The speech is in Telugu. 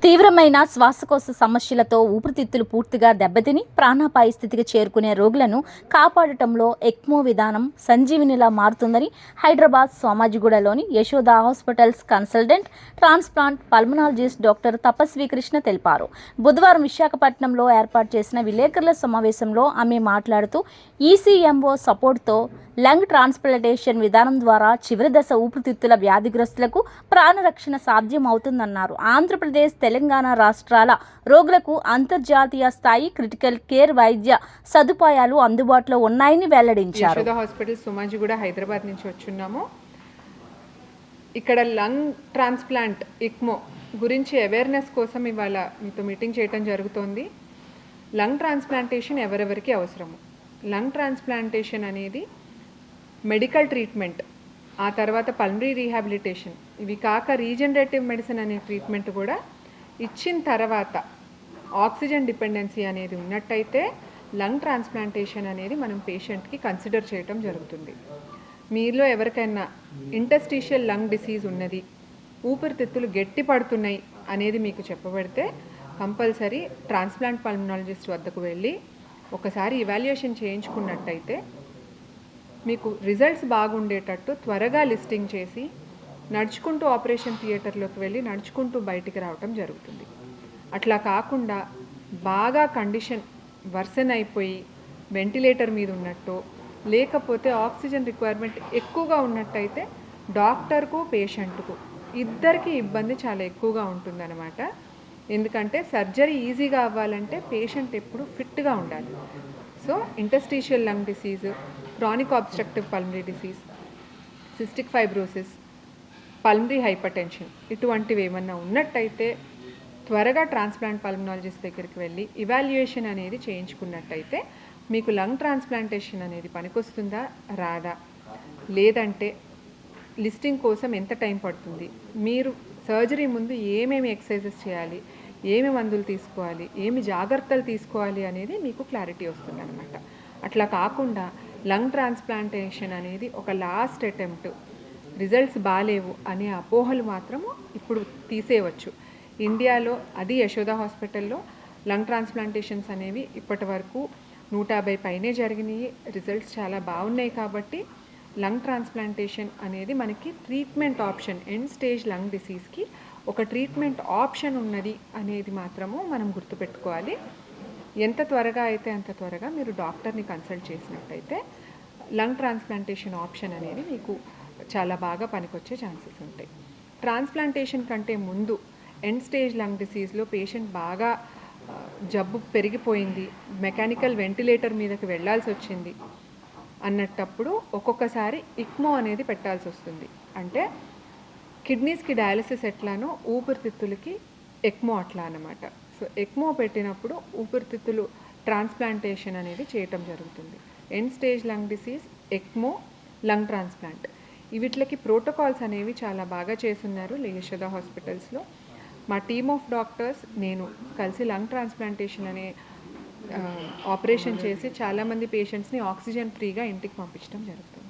తీవ్రమైన శ్వాసకోశ సమస్యలతో ఊపిరితిత్తులు పూర్తిగా దెబ్బతిని ప్రాణాపాయ స్థితికి చేరుకునే రోగులను కాపాడటంలో ఎక్మో విధానం సంజీవినిలా మారుతుందని హైదరాబాద్ సోమాజిగూడలోని Yashoda hospitals consultant transplant pulmonologist doctor Tapaswi Krishna తెలిపారు. బుధవారం విశాఖపట్నంలో ఏర్పాటు చేసిన విలేకరుల సమావేశంలో ఆమె మాట్లాడుతూ ఈసీఎంఓ సపోర్ట్తో లంగ్ ట్రాన్స్ప్లాంటేషన్ విధానం ద్వారా చివరి దశ ఊపిరితిత్తుల వ్యాధిగ్రస్తులకు ప్రాణరక్షణ సాధ్యం అవుతుందన్నారు. ఆంధ్రప్రదేశ్, తెలంగాణ రాష్ట్రాల రోగులకు అంతర్జాతీయ స్థాయి క్రిటికల్ కేర్ వైద్య సదుపాయాలు అందుబాటులో ఉన్నాయని వెల్లడించారు. యశోద హాస్పిటల్ సోమాజిగూడ హైదరాబాద్ నుంచి వచ్చున్నాము. ఇక్కడ లంగ్ ట్రాన్స్ప్లాంట్ ఎక్మో గురించి అవేర్నెస్ కోసం ఇవాళ మీతో మీటింగ్ చేయడం జరుగుతోంది. లంగ్ ట్రాన్స్ప్లాంటేషన్ ఎవరెవరికి అవసరము? లంగ్ ట్రాన్స్ప్లాంటేషన్ అనేది మెడికల్ ట్రీట్మెంట్, ఆ తర్వాత పల్మనరీ రీహాబిలిటేషన్, ఇవి కాక రీజనరేటివ్ మెడిసిన్ అనే ట్రీట్మెంట్ కూడా ఇచ్చిన తర్వాత ఆక్సిజన్ డిపెండెన్సీ అనేది ఉన్నట్టయితే లంగ్ ట్రాన్స్ప్లాంటేషన్ అనేది మనం పేషెంట్కి కన్సిడర్ చేయటం జరుగుతుంది. మీలో ఎవరికైనా ఇంటర్స్టిషియల్ లంగ్ డిసీజ్ ఉన్నది, ఊపిరితిత్తులు గట్టి పడుతున్నాయి అనేది మీకు చెప్పబడితే కంపల్సరీ ట్రాన్స్ప్లాంట్ పల్మనాలజిస్ట్ వద్దకు వెళ్ళి ఒకసారి ఇవాల్యుయేషన్ చేయించుకున్నట్టయితే మీకు రిజల్ట్స్ బాగుండేటట్టు త్వరగా లిస్టింగ్ చేసి నడుచుకుంటూ ఆపరేషన్ థియేటర్లోకి వెళ్ళి నడుచుకుంటూ బయటికి రావటం జరుగుతుంది. అట్లా కాకుండా బాగా కండిషన్ వర్సన్ అయిపోయి వెంటిలేటర్ మీద ఉన్నట్టు, లేకపోతే ఆక్సిజన్ రిక్వైర్మెంట్ ఎక్కువగా ఉన్నట్టయితే డాక్టర్కు పేషెంట్కు ఇద్దరికి ఇబ్బంది చాలా ఎక్కువగా ఉంటుందన్నమాట. ఎందుకంటే సర్జరీ ఈజీగా అవ్వాలంటే పేషెంట్ ఎప్పుడు ఫిట్గా ఉండాలి. So interstitial lung disease, chronic obstructive pulmonary disease, cystic fibrosis, pulmonary hypertension ఇటువంటివి ఏమన్నా ఉన్నట్టయితే త్వరగా ట్రాన్స్ప్లాంట్ పల్మనాలజిస్ట్ దగ్గరికి వెళ్ళి ఇవాల్యుయేషన్ అనేది చేయించుకున్నట్టయితే మీకు లంగ్ ట్రాన్స్ప్లాంటేషన్ అనేది పనికొస్తుందా రాదా, లేదంటే లిస్టింగ్ కోసం ఎంత టైం పడుతుంది, మీరు సర్జరీ ముందు ఏమేమి ఎక్సర్సైజెస్ చేయాలి, ఏమి మందులు తీసుకోవాలి, ఏమి జాగ్రత్తలు తీసుకోవాలి అనేది మీకు క్లారిటీ వస్తుంది అనమాట. అట్లా కాకుండా లంగ్ ట్రాన్స్ప్లాంటేషన్ అనేది ఒక లాస్ట్ అటెంప్ట్, రిజల్ట్స్ బాగాలేవు అనే అపోహలు మాత్రము ఇప్పుడు తీసేయవచ్చు. ఇండియాలో అది యశోద హాస్పిటల్లో లంగ్ ట్రాన్స్ప్లాంటేషన్స్ అనేవి ఇప్పటి వరకు 150 పైనే జరిగినాయి. రిజల్ట్స్ చాలా బాగున్నాయి. కాబట్టి లంగ్ ట్రాన్స్ప్లాంటేషన్ అనేది మనకి treatment option, end stage lung డిసీజ్కి ఒక ట్రీట్మెంట్ ఆప్షన్ ఉన్నది అనేది మాత్రము మనం గుర్తుపెట్టుకోవాలి. ఎంత త్వరగా అయితే అంత త్వరగా మీరు డాక్టర్ని కన్సల్ట్ చేసినట్టయితే లంగ్ ట్రాన్స్ప్లాంటేషన్ ఆప్షన్ అనేది మీకు చాలా బాగా పనికొచ్చే ఛాన్సెస్ ఉంటాయి. ట్రాన్స్ప్లాంటేషన్ కంటే ముందు ఎండ్ స్టేజ్ లంగ్ డిసీజ్లో పేషెంట్ బాగా జబ్బు పెరిగిపోయింది, మెకానికల్ వెంటిలేటర్ మీదకి వెళ్ళాల్సి వచ్చింది అన్నట్టప్పుడు ఒక్కొక్కసారి ఇక్మో అనేది పెట్టాల్సి వస్తుంది. అంటే కిడ్నీస్కి డయాలసిస్ ఎట్లానో ఊపిరితిత్తులకి ఎక్మో అట్లా అన్నమాట. సో ఎక్మో పెట్టినప్పుడు ఊపిరితిత్తులు ట్రాన్స్ప్లాంటేషన్ అనేది చేయటం జరుగుతుంది. End stage lung disease, ECMO, lung transplant వీటికి ప్రోటోకాల్స్ అనేవి చాలా బాగా చేస్తున్నారు యశోద హాస్పిటల్స్లో. మా టీమ్ ఆఫ్ డాక్టర్స్ నేను కలిసి లంగ్ ట్రాన్స్ప్లాంటేషన్ అనే ఆపరేషన్ చేసి చాలామంది పేషెంట్స్ని ఆక్సిజన్ ఫ్రీగా ఇంటికి పంపించడం జరుగుతుంది.